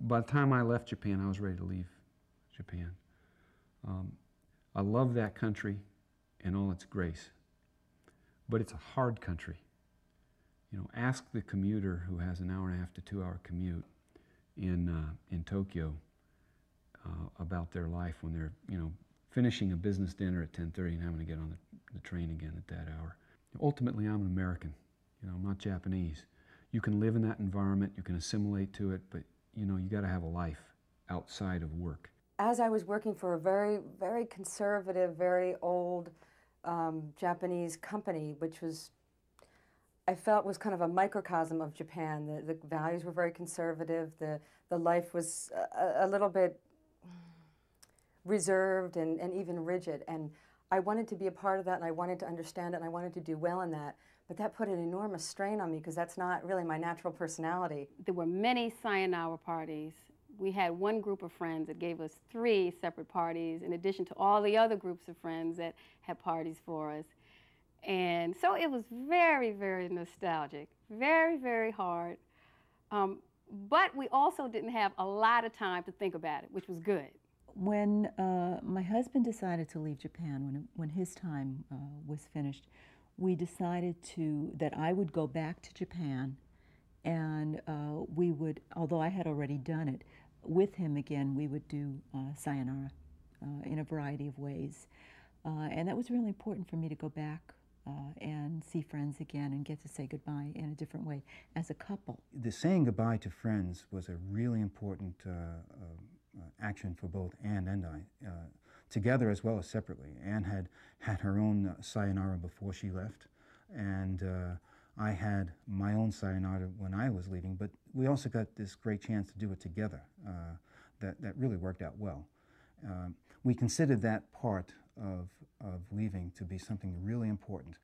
By the time I left Japan, I was ready to leave Japan. I love that country and all its grace, but it's a hard country. You know, ask the commuter who has an hour and a half to 2 hour commute in Tokyo about their life when they're, you know, finishing a business dinner at 10:30 and having to get on the train again at that hour. Ultimately, I'm an American. You know, I'm not Japanese. You can live in that environment, you can assimilate to it, but you know, you got to have a life outside of work. As I was working for a very, very conservative, very old Japanese company, which was, I felt was kind of a microcosm of Japan. The values were very conservative. The life was a little bit reserved and even rigid. And I wanted to be a part of that, and I wanted to understand it, and I wanted to do well in that. But that put an enormous strain on me because that's not really my natural personality. There were many sayonara parties. We had one group of friends that gave us 3 separate parties in addition to all the other groups of friends that had parties for us. And so it was very, very nostalgic, very, very hard. But we also didn't have a lot of time to think about it, which was good. When my husband decided to leave Japan, when his time was finished, we decided that I would go back to Japan, and we would, although I had already done it, with him again, we would do sayonara in a variety of ways. And that was really important for me to go back and see friends again and get to say goodbye in a different way as a couple. The saying goodbye to friends was a really important action for both Anne and I, together as well as separately. Anne had her own sayonara before she left, and I had my own sayonara when I was leaving, but we also got this great chance to do it together that really worked out well. We considered that part of leaving to be something really important.